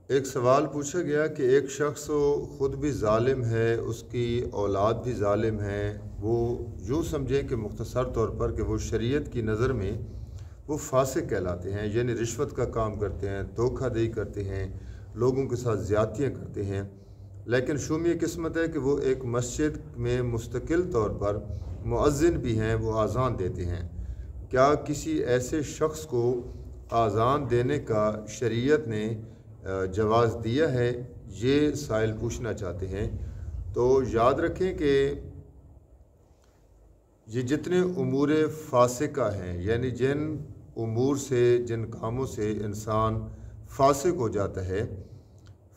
ایک سوال پوچھا گیا کہ ایک شخص خود بھی ظالم ہے، اس کی اولاد بھی ظالم ہے، وہ یوں سمجھیں کہ مختصر طور پر کہ وہ شریعت کی نظر میں وہ فاسق کہلاتے ہیں، یعنی رشوت کا کام کرتے ہیں، دھوکہ دہی کرتے ہیں، لوگوں کے ساتھ زیادتیاں کرتے ہیں، لیکن شومی قسمت ہے کہ وہ ایک مسجد میں مستقل طور پر مؤذن بھی ہیں، وہ اذان دیتے ہیں۔ کیا کسی ایسے شخص کو اذان دینے کا شریعت نے جواز دیا ہے؟ یہ سائل پوچھنا چاہتے ہیں۔ تو یاد رکھیں کہ یہ جتنے امور فاسقہ ہیں، یعنی جن امور سے، جن کاموں سے انسان فاسق ہو جاتا ہے،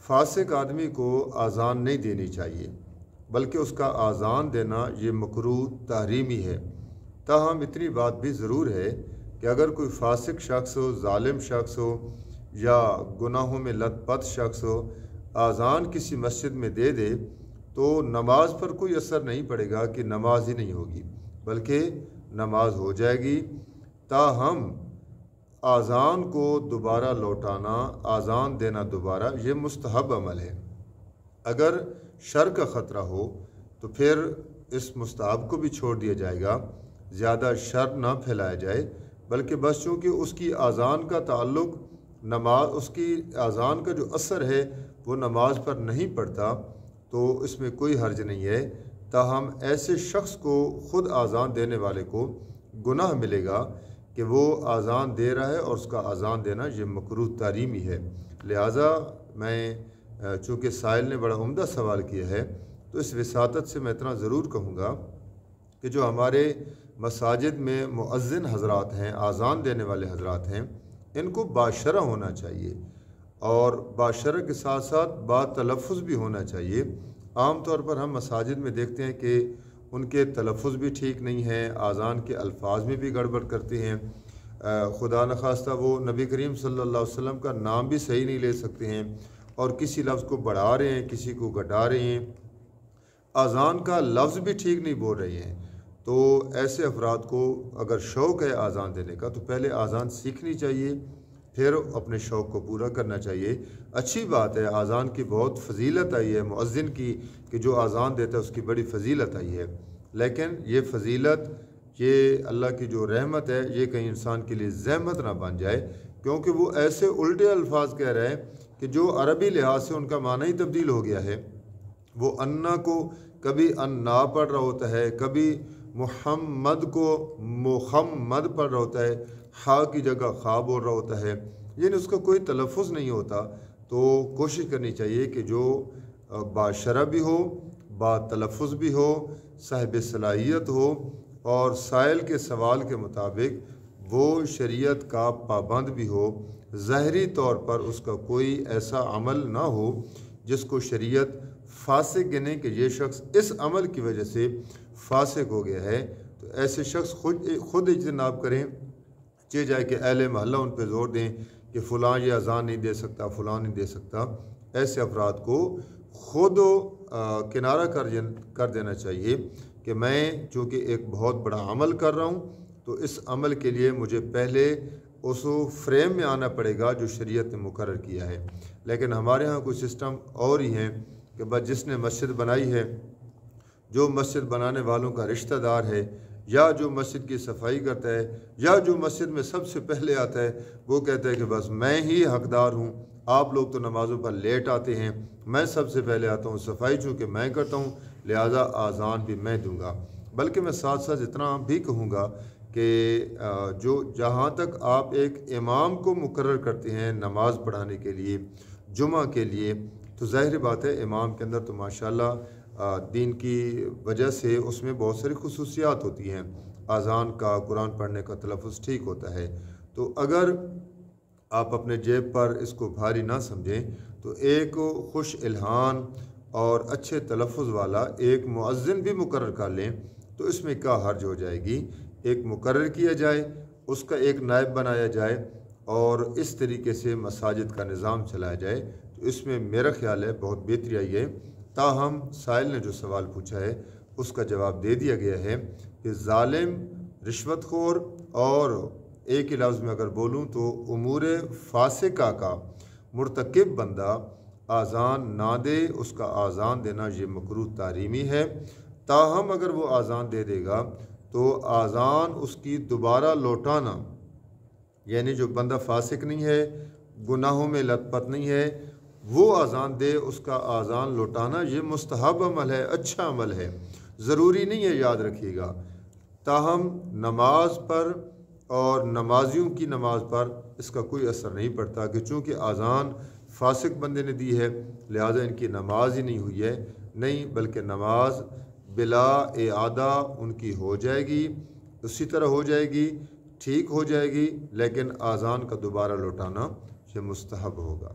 فاسق آدمی کو اذان نہیں دینی چاہیے، بلکہ اس کا اذان دینا یہ مکروہ تحریمی ہے۔ تاہم اتنی بات بھی ضرور ہے کہ اگر کوئی فاسق شخص ہو، ظالم شخص ہو یا گناہوں میں لت پت شخص ہو، اذان کسی مسجد میں دے دے تو نماز پر کوئی اثر نہیں پڑے گا کہ نماز ہی نہیں ہوگی، بلکہ نماز ہو جائے گی۔ تاہم اذان کو دوبارہ لوٹانا، اذان دینا دوبارہ، یہ مستحب عمل ہے۔ اگر شر کا خطرہ ہو تو پھر اس مستحب کو بھی چھوڑ دیا جائے گا، زیادہ شر نہ پھیلایا جائے، بلکہ بس چونکہ اس کی اذان کا تعلق نماز، اس کی اذان کا جو اثر ہے وہ نماز پر نہیں پڑتا تو اس میں کوئی حرج نہیں ہے۔ تاہم ایسے شخص کو، خود اذان دینے والے کو گناہ ملے گا کہ وہ اذان دے رہا ہے اور اس کا اذان دینا یہ مکروہ تحریمی ہے۔ لہٰذا میں چونکہ سائل نے بڑا عمدہ سوال کیا ہے تو اس وساطت سے میں اتنا ضرور کہوں گا کہ جو ہمارے مساجد میں مؤذن حضرات ہیں، اذان دینے والے حضرات ہیں، ان کو باشرہ ہونا چاہیے، اور باشرہ کے ساتھ ساتھ با تلفظ بھی ہونا چاہیے۔ عام طور پر ہم مساجد میں دیکھتے ہیں کہ ان کے تلفظ بھی ٹھیک نہیں ہیں، اذان کے الفاظ میں بھی گڑبڑ کرتے ہیں، خدا نخواستہ وہ نبی کریم صلی اللہ علیہ وسلم کا نام بھی صحیح نہیں لے سکتے ہیں، اور کسی لفظ کو بڑھا رہے ہیں، کسی کو گھٹا رہے ہیں، اذان کا لفظ بھی ٹھیک نہیں بول رہے ہیں۔ تو ایسے افراد کو اگر شوق ہے اذان دینے کا تو پہلے اذان سیکھنی چاہیے، پھر اپنے شوق کو پورا کرنا چاہیے۔ اچھی بات ہے، اذان کی بہت فضیلت آئی ہے مؤذن کی، کہ جو اذان دیتا ہے اس کی بڑی فضیلت آئی ہے، لیکن یہ فضیلت، یہ اللہ کی جو رحمت ہے، یہ کہیں انسان کے لیے زحمت نہ بن جائے، کیونکہ وہ ایسے الٹے الفاظ کہہ رہے ہیں کہ جو عربی لحاظ سے ان کا معنی ہی تبدیل ہو گیا ہے۔ وہ انا کو کبھی انا پڑھ رہا ہوتا ہے، کبھی محمد کو محمد پڑھ رہا ہوتا ہے، خا کی جگہ خا بول رہا ہوتا ہے، یعنی اس کا کوئی تلفظ نہیں ہوتا۔ تو کوشش کرنی چاہیے کہ جو باشرہ بھی ہو، با تلفظ بھی ہو، صاحب صلاحیت ہو، اور سائل کے سوال کے مطابق وہ شریعت کا پابند بھی ہو، ظاہری طور پر اس کا کوئی ایسا عمل نہ ہو جس کو شریعت فاسق گنے کہ یہ شخص اس عمل کی وجہ سے فاسق ہو گیا ہے۔ تو ایسے شخص خود اجتناب کریں، چاہے جائے کہ اہل محلہ ان پہ زور دیں کہ فلاں یہ اذان نہیں دے سکتا، فلاں نہیں دے سکتا۔ ایسے افراد کو خود کنارہ کر دینا چاہیے کہ میں چونکہ ایک بہت بڑا عمل کر رہا ہوں تو اس عمل کے لیے مجھے پہلے اس فریم میں آنا پڑے گا جو شریعت نے مقرر کیا ہے۔ لیکن ہمارے ہاں کوئی سسٹم اور ہی ہیں کہ بس جس نے مسجد بنائی ہے، جو مسجد بنانے والوں کا رشتہ دار ہے، یا جو مسجد کی صفائی کرتا ہے، یا جو مسجد میں سب سے پہلے آتا ہے، وہ کہتا ہے کہ بس میں ہی حقدار ہوں، آپ لوگ تو نمازوں پر لیٹ آتے ہیں، میں سب سے پہلے آتا ہوں، صفائی چونکہ میں کرتا ہوں لہٰذا اذان بھی میں دوں گا۔ بلکہ میں ساتھ ساتھ اتنا بھی کہوں گا کہ جو جہاں تک آپ ایک امام کو مقرر کرتے ہیں نماز پڑھانے کے لیے، جمعہ کے لیے، تو ظاہر بات ہے امام کے اندر تو ماشاءاللہ دین کی وجہ سے اس میں بہت ساری خصوصیات ہوتی ہیں، اذان کا، قرآن پڑھنے کا تلفظ ٹھیک ہوتا ہے۔ تو اگر آپ اپنے جیب پر اس کو بھاری نہ سمجھیں تو ایک خوش الحان اور اچھے تلفظ والا ایک مؤذن بھی مقرر کر لیں تو اس میں کیا حرج ہو جائے گی۔ ایک مقرر کیا جائے، اس کا ایک نائب بنایا جائے اور اس طریقے سے مساجد کا نظام چلایا جائے تو اس میں میرا خیال ہے بہت بہتری آئی ہے۔ تاہم سائل نے جو سوال پوچھا ہے اس کا جواب دے دیا گیا ہے کہ ظالم، رشوت خور، اور ایک ہی لفظ میں اگر بولوں تو امور فاسقہ کا مرتکب بندہ آزان نہ دے، اس کا آزان دینا یہ مکروہ تحریمی ہے۔ تاہم اگر وہ آزان دے دے گا تو آزان اس کی دوبارہ لوٹانا، یعنی جو بندہ فاسق نہیں ہے، گناہوں میں لت پت نہیں ہے، وہ آزان دے، اس کا آزان لوٹانا یہ مستحب عمل ہے، اچھا عمل ہے، ضروری نہیں ہے، یاد رکھیے گا۔ تاہم نماز پر اور نمازیوں کی نماز پر اس کا کوئی اثر نہیں پڑتا، کہ چونکہ آزان فاسق بندے نے دی ہے لہذا ان کی نماز ہی نہیں ہوئی ہے، نہیں، بلکہ نماز بلا اعادہ ان کی ہو جائے گی، اسی طرح ہو جائے گی، ٹھیک ہو جائے گی، لیکن آزان کا دوبارہ لوٹانا یہ مستحب ہوگا۔